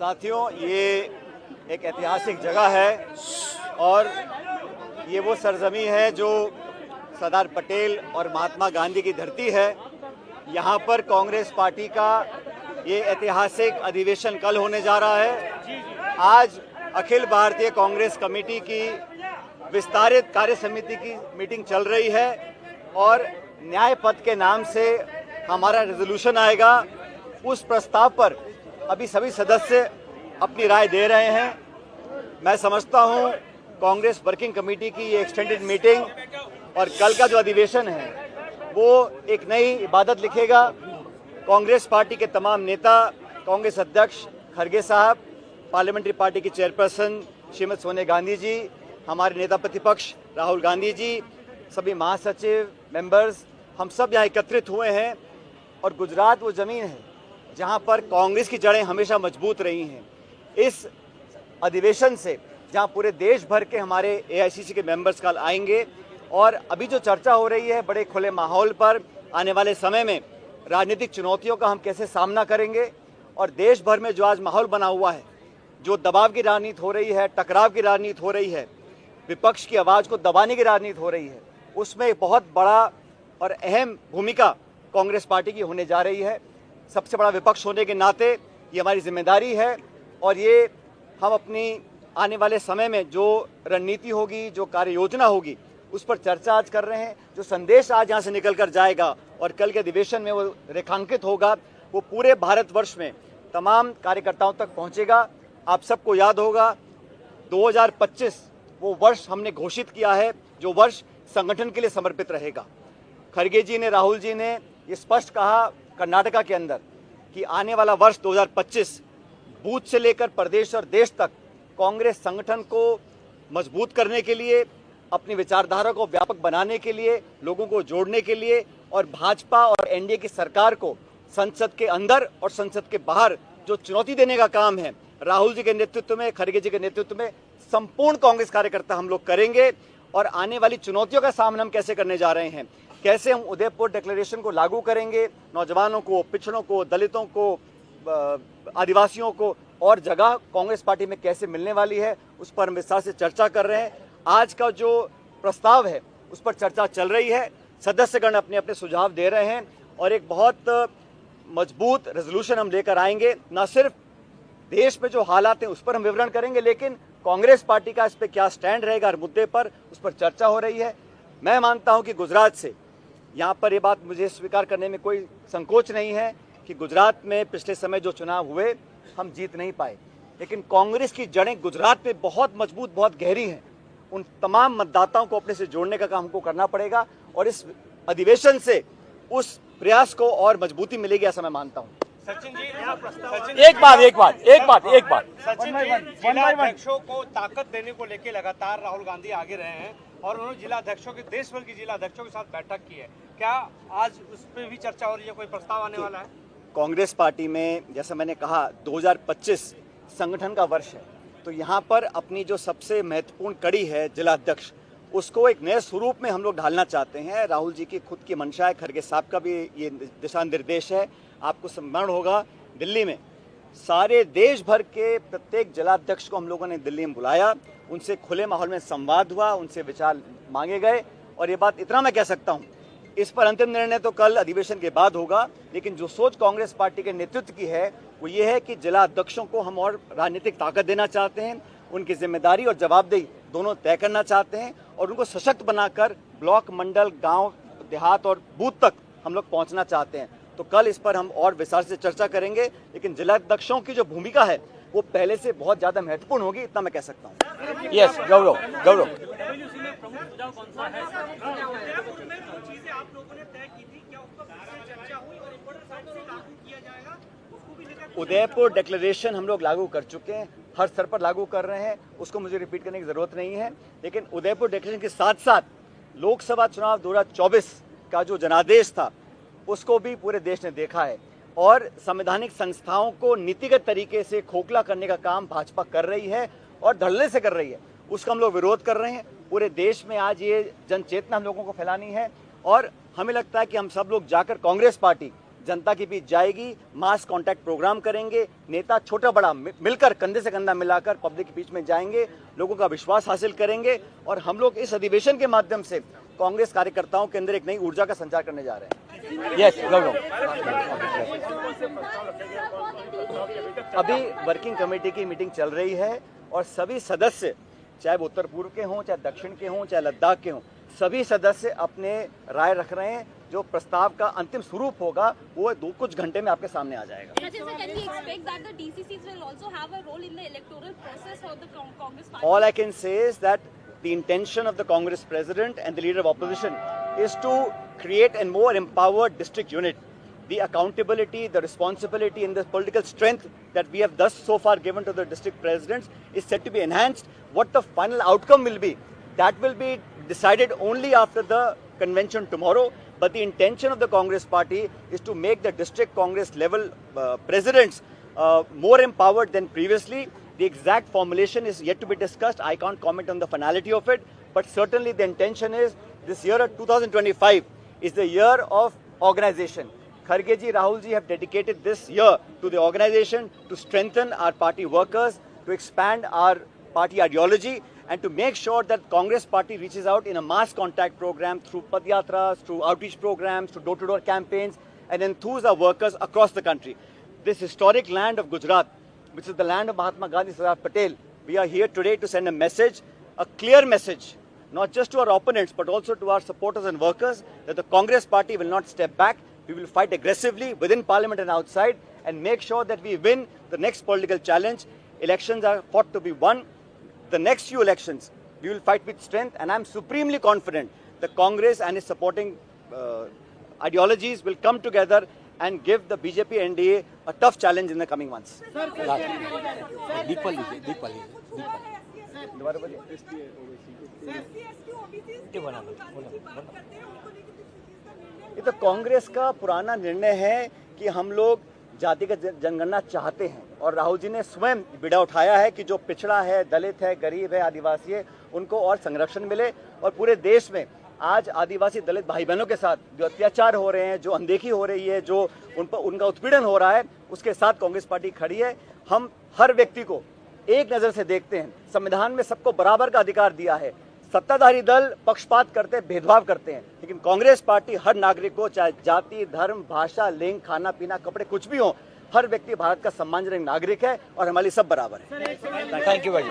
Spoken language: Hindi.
साथियों, ये एक ऐतिहासिक जगह है और ये वो सरजमी है जो सरदार पटेल और महात्मा गांधी की धरती है। यहाँ पर कांग्रेस पार्टी का ये ऐतिहासिक अधिवेशन कल होने जा रहा है। आज अखिल भारतीय कांग्रेस कमेटी की विस्तारित कार्य समिति की मीटिंग चल रही है और न्याय पथ के नाम से हमारा रेजोल्यूशन आएगा। उस प्रस्ताव पर अभी सभी सदस्य अपनी राय दे रहे हैं। मैं समझता हूं कांग्रेस वर्किंग कमेटी की ये एक्सटेंडेड मीटिंग और कल का जो अधिवेशन है वो एक नई इबादत लिखेगा। कांग्रेस पार्टी के तमाम नेता, कांग्रेस अध्यक्ष खड़गे साहब, पार्लियामेंट्री पार्टी की चेयरपर्सन श्रीमती सोनिया गांधी जी, हमारे नेता प्रतिपक्ष राहुल गांधी जी, सभी महासचिव, मेंबर्स, हम सब यहाँ एकत्रित हुए हैं। और गुजरात वो ज़मीन है जहाँ पर कांग्रेस की जड़ें हमेशा मजबूत रही हैं। इस अधिवेशन से जहाँ पूरे देश भर के हमारे एआईसीसी के मेंबर्स कल आएंगे और अभी जो चर्चा हो रही है बड़े खुले माहौल पर, आने वाले समय में राजनीतिक चुनौतियों का हम कैसे सामना करेंगे और देश भर में जो आज माहौल बना हुआ है, जो दबाव की राजनीति हो रही है, टकराव की राजनीति हो रही है, विपक्ष की आवाज़ को दबाने की राजनीति हो रही है, उसमें एक बहुत बड़ा और अहम भूमिका कांग्रेस पार्टी की होने जा रही है। सबसे बड़ा विपक्ष होने के नाते ये हमारी जिम्मेदारी है और ये हम अपनी आने वाले समय में जो रणनीति होगी, जो कार्य योजना होगी, उस पर चर्चा आज कर रहे हैं। जो संदेश आज यहाँ से निकल कर जाएगा और कल के अधिवेशन में वो रेखांकित होगा, वो पूरे भारतवर्ष में तमाम कार्यकर्ताओं तक पहुँचेगा। आप सबको याद होगा 2025 वो वर्ष हमने घोषित किया है जो वर्ष संगठन के लिए समर्पित रहेगा। खड़गे जी ने, राहुल जी ने ये स्पष्ट कहा कर्नाटका के अंदर कि आने वाला वर्ष 2025 बूथ से लेकर प्रदेश और देश तक कांग्रेस संगठन को मजबूत करने के लिए, अपनी विचारधारा को व्यापक बनाने के लिए, लोगों को जोड़ने के लिए और भाजपा और एनडीए की सरकार को संसद के अंदर और संसद के बाहर जो चुनौती देने का काम है, राहुल जी के नेतृत्व में, खड़गे जी के नेतृत्व में संपूर्ण कांग्रेस कार्यकर्ता हम लोग करेंगे। और आने वाली चुनौतियों का सामना हम कैसे करने जा रहे हैं, कैसे हम उदयपुर डिक्लेरेशन को लागू करेंगे, नौजवानों को, पिछड़ों को, दलितों को, आदिवासियों को और जगह कांग्रेस पार्टी में कैसे मिलने वाली है, उस पर हम विस्तार से चर्चा कर रहे हैं। आज का जो प्रस्ताव है उस पर चर्चा चल रही है, सदस्यगण अपने अपने सुझाव दे रहे हैं और एक बहुत मजबूत रेजोल्यूशन हम लेकर आएंगे। न सिर्फ देश में जो हालात हैं उस पर हम विवरण करेंगे, लेकिन कांग्रेस पार्टी का इस पर क्या स्टैंड रहेगा हर मुद्दे पर, उस पर चर्चा हो रही है। मैं मानता हूं कि गुजरात से, यहाँ पर ये बात मुझे स्वीकार करने में कोई संकोच नहीं है कि गुजरात में पिछले समय जो चुनाव हुए हम जीत नहीं पाए, लेकिन कांग्रेस की जड़ें गुजरात में बहुत मजबूत, बहुत गहरी हैं। उन तमाम मतदाताओं को अपने से जोड़ने का काम हमको करना पड़ेगा और इस अधिवेशन से उस प्रयास को और मजबूती मिलेगी, ऐसा मैं मानता हूँ। सचिन जी, एक बात सचिन जी, जिला अध्यक्षों को ताकत देने को लेकर लगातार राहुल गांधी आगे रहे हैं और उन्होंने जिला अध्यक्षों के, देश भर के जिला अध्यक्षों के साथ बैठक की है। क्या आज उस पर भी चर्चा हो रही है, कोई प्रस्ताव आने वाला है? कांग्रेस पार्टी में, जैसा मैंने कहा, 2025 संगठन का वर्ष है, तो यहाँ पर अपनी जो सबसे महत्वपूर्ण कड़ी है जिला अध्यक्ष, उसको एक नए स्वरूप में हम लोग ढालना चाहते हैं। राहुल जी की खुद की मंशा है, खड़गे साहब का भी ये दिशा निर्देश है। आपको स्मरण होगा दिल्ली में सारे देश भर के प्रत्येक जिलाध्यक्ष को हम लोगों ने दिल्ली में बुलाया, उनसे खुले माहौल में संवाद हुआ, उनसे विचार मांगे गए और ये बात इतना मैं कह सकता हूँ, इस पर अंतिम निर्णय तो कल अधिवेशन के बाद होगा, लेकिन जो सोच कांग्रेस पार्टी के नेतृत्व की है वो ये है कि जिला अध्यक्षों को हम और राजनीतिक ताकत देना चाहते हैं, उनकी जिम्मेदारी और जवाबदेही दोनों तय करना चाहते हैं और उनको सशक्त बनाकर ब्लॉक, मंडल, गांव, देहात और बूथ तक हम लोग पहुंचना चाहते हैं। तो कल इस पर हम और विस्तार से चर्चा करेंगे, लेकिन जिला अध्यक्षों की जो भूमिका है वो पहले से बहुत ज्यादा महत्वपूर्ण होगी, इतना मैं कह सकता हूँ। यस, गौरव उदयपुर डिक्लेरेशन हम लोग लागू कर चुके हैं, हर स्तर पर लागू कर रहे हैं, उसको मुझे रिपीट करने की जरूरत नहीं है। लेकिन उदयपुर डिक्लेरेशन के साथ साथ लोकसभा चुनाव 2024 का जो जनादेश था उसको भी पूरे देश ने देखा है और संवैधानिक संस्थाओं को नीतिगत तरीके से खोखला करने का काम भाजपा कर रही है और धड़ल्ले से कर रही है, उसका हम लोग विरोध कर रहे हैं। पूरे देश में आज ये जन चेतना हम लोगों को फैलानी है और हमें लगता है कि हम सब लोग जाकर कांग्रेस पार्टी जनता के बीच जाएगी, मास कांटेक्ट प्रोग्राम करेंगे, नेता छोटा बड़ा मिलकर कंधे से कंधा मिलाकर पब्लिक के बीच में जाएंगे, लोगों का विश्वास हासिल करेंगे और हम लोग इस अधिवेशन के माध्यम से कांग्रेस कार्यकर्ताओं के अंदर एक नई ऊर्जा का संचार करने जा रहे हैं। यस गौरव। अभी वर्किंग कमेटी की मीटिंग चल रही है और सभी सदस्य, चाहे वो उत्तर पूर्व के हों, चाहे दक्षिण के हों, चाहे लद्दाख के हों, सभी सदस्य अपने राय रख रहे हैं। जो प्रस्ताव का अंतिम स्वरूप होगा वो कुछ घंटे में आपके सामने आ जाएगा। All I can say is that the intention of the Congress president and the leader of opposition is to create a more empowered district unit. The accountability, the responsibility and the political strength that we have thus so far given to the district presidents is set to be enhanced. What the final outcome will be, that will be decided only after the convention tomorrow. But the intention of the Congress party is to make the district Congress level presidents more empowered than previously. The exact formulation is yet to be discussed. I can't comment on the finality of it, but certainly the intention is this year of 2025 is the year of organization. Kharge ji, Rahul ji have dedicated this year to the organization, to strengthen our party workers, to expand our party ideology, and to make sure that Congress party reaches out in a mass contact program through padyatras, through outreach programs, through door-to-door campaigns, and enthuse our workers across the country. This historic land of Gujarat, which is the land of Mahatma Gandhi, Sardar Patel, we are here today to send a message, a clear message, not just to our opponents, but also to our supporters and workers, that the Congress party will not step back. We will fight aggressively within parliament and outside and make sure that we win the next political challenge. Elections are fought to be won. The next few elections, we will fight with strength, and I'm supremely confident the Congress and its supporting ideologies will come together and give the BJP NDA a tough challenge in the coming months. ये तो कांग्रेस का पुराना निर्णय है कि हम लोग जातिगत जनगणना चाहते हैं और राहुल जी ने स्वयं बीड़ा उठाया है कि जो पिछड़ा है, दलित है, गरीब है, आदिवासी है, उनको और संरक्षण मिले। और पूरे देश में आज आदिवासी दलित भाई बहनों के साथ जो अत्याचार हो रहे हैं, जो अनदेखी हो रही है, जो उनका उत्पीड़न हो रहा है, उसके साथ कांग्रेस पार्टी खड़ी है। हम हर व्यक्ति को एक नज़र से देखते हैं। संविधान में सबको बराबर का अधिकार दिया है। सत्ताधारी दल पक्षपात करते, भेदभाव करते हैं, लेकिन कांग्रेस पार्टी हर नागरिक को, चाहे जाति, धर्म, भाषा, लिंग, खाना पीना, कपड़े कुछ भी हो, हर व्यक्ति भारत का सम्मानजनक नागरिक है और हमारी सब बराबर है। थैंक यू भाई।